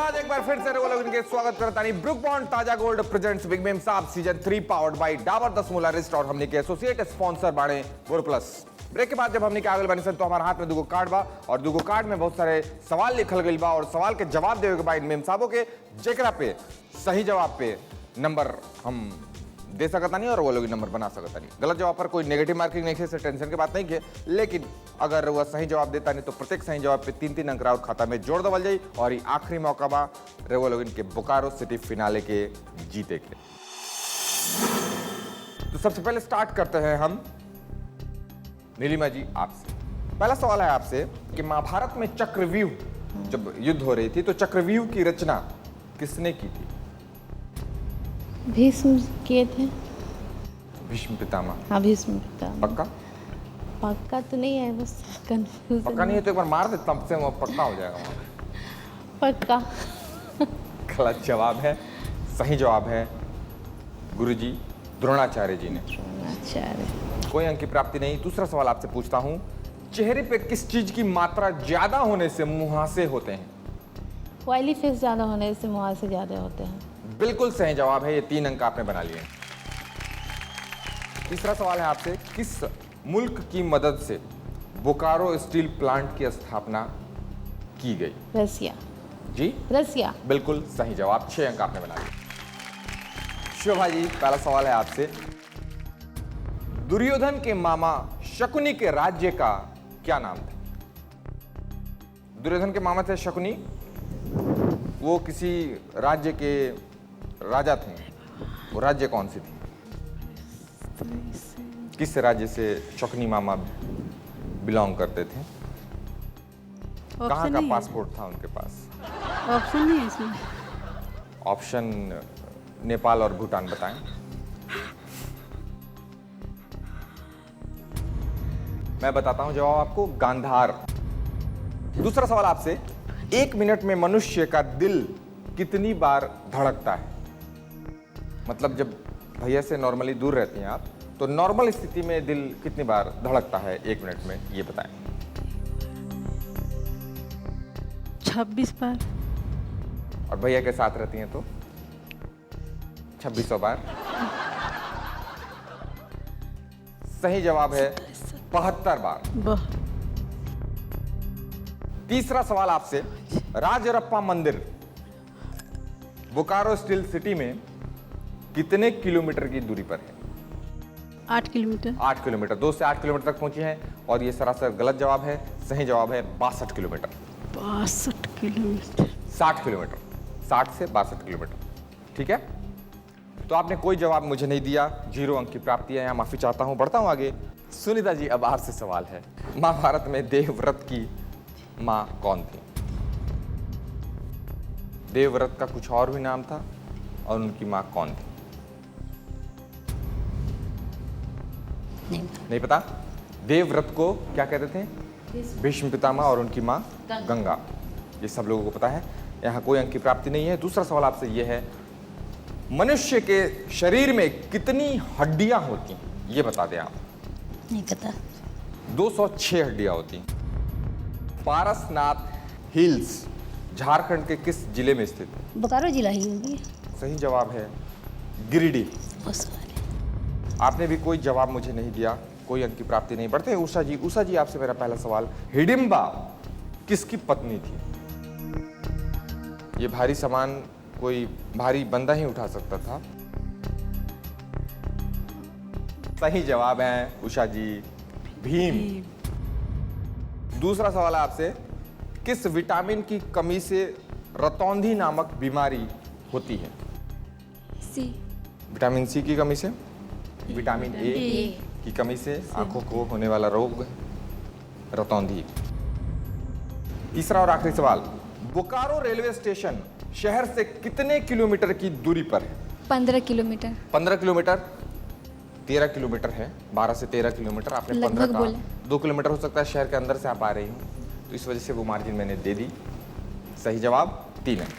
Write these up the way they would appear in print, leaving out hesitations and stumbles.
आज एक बार फिर से इनके स्वागत करता नहीं Brooke Bond Taaza gold presents big mem sahab season 3 powered by Dabur Dashmularishta और हमने के एसोसिएट स्पॉन्सर बाड़े गोल्ड प्लस। ब्रेक के बाद जब हमने के आगे बनी सन तो हमारे हाथ में दुगो कार्ड बा और दुगो कार्ड में बहुत सारे सवाल लिखल गई बा और सवाल के जवाब देवे के बाद मेम साहबों के जेकरा पे सही जवाब पे नंबर हम दे सकता नहीं और वो लोग नंबर बना सकता नहीं। गलत जवाब पर कोई नेगेटिव मार्किंग नहीं है, टेंशन की बात नहीं है, लेकिन अगर वह सही जवाब देता नहीं तो प्रत्येक सही जवाब पे 3-3 अंक राउत खाता में जोड़ दबल जाई और ये आखिरी मौका बा रेवो लोग इनके बोकारो सिटी फिनाले के जीते के। तो सबसे पहले स्टार्ट करते हैं हम नीलिमा जी आपसे। पहला सवाल है आपसे कि महाभारत में चक्रव्यूह जब युद्ध हो रही थी तो चक्रव्यूह की रचना किसने की थी? भीष्म किए थे। भीष्म पितामह। हाँ भीष्म पितामह। पक्का? पक्का तो नहीं है, बस कंफ्यूजन। पक्का नहीं है तो एक बार मार दे तब से वो पक्का हो जाएगा वहाँ। पक्का। गलत जवाब है। सही जवाब है गुरुजी द्रोणाचार्य जी ने। द्रोणाचार्य। कोई अंक की प्राप्ति नहीं। दूसरा सवाल आपसे पूछता हूँ, चेहरे पे किस चीज की मात्रा ज्यादा होने से मुहासे होते हैं? ऑयली फेस ज्यादा होने से मुहासे ज्यादा होते हैं। बिल्कुल सही जवाब है, ये 3 अंक आपने बना लिए। तीसरा सवाल है आपसे, किस मुल्क की मदद से बोकारो स्टील प्लांट की स्थापना की गई? रसिया। जी रसिया। बिल्कुल सही जवाब, 6 अंक आपने बना लिए। शोभा जी पहला सवाल है आपसे, दुर्योधन के मामा शकुनी के राज्य का क्या नाम था? दुर्योधन के मामा थे शकुनी, वो किसी राज्य के राजा थे। वो राज्य कौन सी थी? किस राज्य से शकुनी मामा बिलोंग करते थे? कहाँ का पासपोर्ट था उनके पास? ऑप्शन नहीं है इसमें। ऑप्शन नेपाल और भूटान बताएं। मैं बताता हूं जवाब आपको, गांधार। दूसरा सवाल आपसे, 1 मिनट में मनुष्य का दिल कितनी बार धड़कता है? मतलब जब भैया से नॉर्मली दूर रहती हैं आप तो नॉर्मल स्थिति में दिल कितनी बार धड़कता है 1 मिनट में, ये बताएं। 26 बार। और भैया के साथ रहती हैं तो 2600 बार। सही जवाब है 72 बार। तीसरा सवाल आपसे, राजरप्पा मंदिर बोकारो स्टील सिटी में कितने किलोमीटर की दूरी पर है? 8 किलोमीटर। 8 किलोमीटर, 2 से 8 किलोमीटर तक पहुंची हैं और ये सरासर गलत जवाब है। सही जवाब है 62 किलोमीटर। 62 किलोमीटर। 60 किलोमीटर, 60 से 62 किलोमीटर। ठीक है, तो आपने कोई जवाब मुझे नहीं दिया, 0 अंक की प्राप्ति है। यहाँ माफी चाहता हूं, बढ़ता हूं आगे। सुनीता जी अब आपसे सवाल है, महाभारत में देवव्रत की मां कौन थी? देवव्रत का कुछ और भी नाम था और उनकी मां कौन थी? नहीं पता? देवव्रत को क्या कहते थे? भीष्म पितामह और उनकी मां गंगा। ये सब लोगों को पता है, यहाँ कोई अंक की प्राप्ति नहीं है। दूसरा सवाल आपसे ये है, मनुष्य के शरीर में कितनी हड्डियां होती हैं, ये बता दें आप। नहीं पता। 206 हड्डियां होती हैं। पारसनाथ हिल्स झारखंड के किस जिले में स्थित है? बोकारो जिला ही होगी। सही जवाब है गिरिडीह। आपने भी कोई जवाब मुझे नहीं दिया, कोई अंक की प्राप्ति नहीं। बढ़ते हैं उषा जी। उषा जी आपसे मेरा पहला सवाल, हिडिंबा किसकी पत्नी थी? ये भारी सामान कोई भारी बंदा ही उठा सकता था। सही जवाब है उषा जी, भीम। दूसरा सवाल है आपसे, किस विटामिन की कमी से रतौंधी नामक बीमारी होती है? सी। विटामिन सी की कमी से, विटामिन ए की कमी से आंखों को होने वाला रोग रतौंधी। तीसरा और आखिरी सवाल, बोकारो रेलवे स्टेशन शहर से कितने किलोमीटर की दूरी पर है? 15 किलोमीटर। 15 किलोमीटर, 13 किलोमीटर है। 12 से 13 किलोमीटर, आपने 15 लगभग कहा। बोले। 2 किलोमीटर हो सकता है शहर के अंदर से आप आ रही हो, तो इस वजह से वो मार्जिन मैंने दे दी। सही जवाब 3 अंक।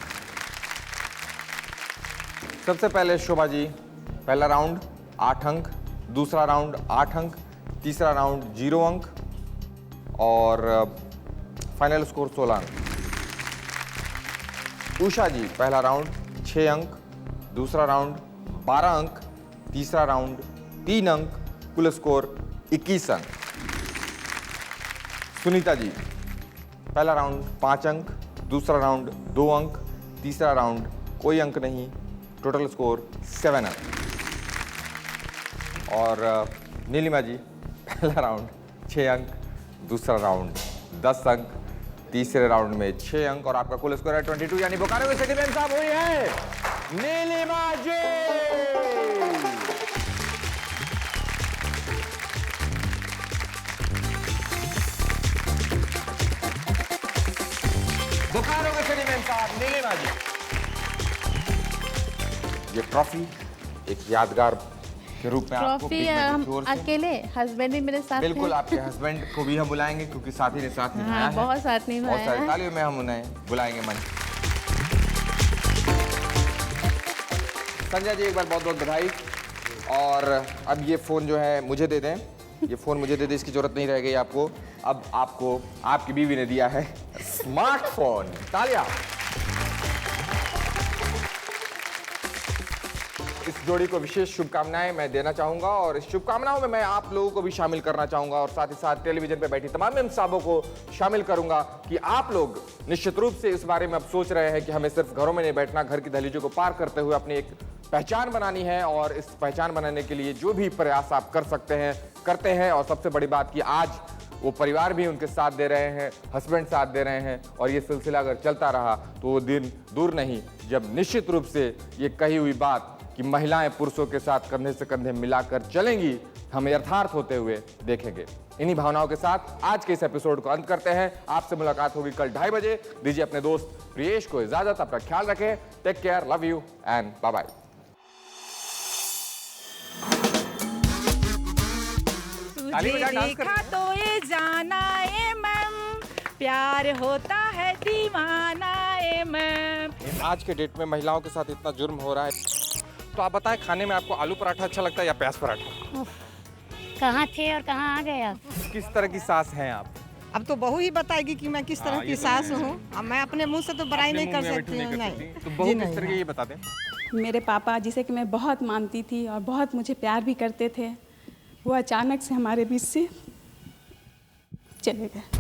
सबसे पहले शोभा जी, पहला राउंड 8 अंक, दूसरा राउंड 8 अंक, तीसरा राउंड 0 अंक और फाइनल स्कोर 16 अंक। उषा जी पहला राउंड 6 अंक, दूसरा राउंड 12 अंक, तीसरा राउंड 3 अंक, कुल स्कोर 21 अंक। सुनीता जी पहला राउंड 5 अंक, दूसरा राउंड 2 अंक, तीसरा राउंड कोई अंक नहीं, टोटल स्कोर 7 अंक। और नीलिमा जी पहला राउंड 6 अंक, दूसरा राउंड 10 अंक, तीसरे राउंड में 6 अंक और आपका कुल स्कोर है 22, यानी बोकारो की सिटी मैम साहब हुई है नीलिमा जी। बोकारो के सिटी मैम साहब नीलिमा जी। ये ट्रॉफी एक यादगार के रूप में आपको ट्रॉफी बिग मैम हम की ओर से- अकेले, हस्बैंड भी मेरे साथ बिल्कुल हैं। आपके हस्बैंड को भी हम बुलाएंगे क्योंकि साथी ने साथ निभाया हाँ, है। बहुत साथ बहुत निभाया सारी है। तालियों में हम उन्हें बुलाएंगे मन। संजय जी एक बार बहुत बहुत बधाई। और अब ये फोन जो है मुझे दे दें, ये फोन मुझे दे दें, इसकी जरूरत नहीं रह गई आपको। अब आपको आपकी बीवी ने दिया है स्मार्टफोन। तालियां। इस जोड़ी को विशेष शुभकामनाएं मैं देना चाहूंगा और इस शुभकामनाओं में मैं आप लोगों को भी शामिल करना चाहूंगा और साथ ही साथ टेलीविजन पे बैठी तमाम मेम साहबों को शामिल करूंगा कि आप लोग निश्चित रूप से इस बारे में अब सोच रहे हैं कि हमें सिर्फ घरों में नहीं बैठना, घर की दहलीजों को पार करते हुए अपनी एक पहचान बनानी है और इस पहचान बनाने के लिए जो भी प्रयास आप कर सकते हैं करते हैं। और सबसे बड़ी बात कि आज वो परिवार भी उनके साथ दे रहे हैं, हस्बैंड साथ दे रहे हैं और ये सिलसिला अगर चलता रहा तो वो दिन दूर नहीं जब निश्चित रूप से ये कही हुई बात कि महिलाएं पुरुषों के साथ कंधे से कंधे मिलाकर चलेंगी हम यथार्थ होते हुए देखेंगे। इन्हीं भावनाओं के साथ आज के इस एपिसोड को अंत करते हैं। आपसे मुलाकात होगी कल 2:30 बजे। दीजिए अपने दोस्त प्रियेश को इजाजत। अपना ख्याल रखें। Take care, love you and bye bye. ताली बजा, डांस कर। देखा तो ये जाना ए मैम, प्यार होता है दीवाना ए मैम। आज के डेट में महिलाओं के साथ इतना जुर्म हो रहा है तो आप बताएं खाने में आपको आलू पराठा अच्छा लगता है या प्याज पराठा? कहाँ थे और कहाँ आ गए आप? किस तरह की सास हैं आप? अब तो बहू ही बताएगी कि मैं किस तरह की सास हूँ। अब मैं अपने मुंह से तो बड़ाई नहीं कर सकती हूँ। नहीं, तो बहू किस तरह की ये बता दें। मेरे पापा जिसे कि मैं बहुत मानती थी और बहुत मुझे प्यार भी करते थे, वो अचानक से हमारे बीच से चले गए।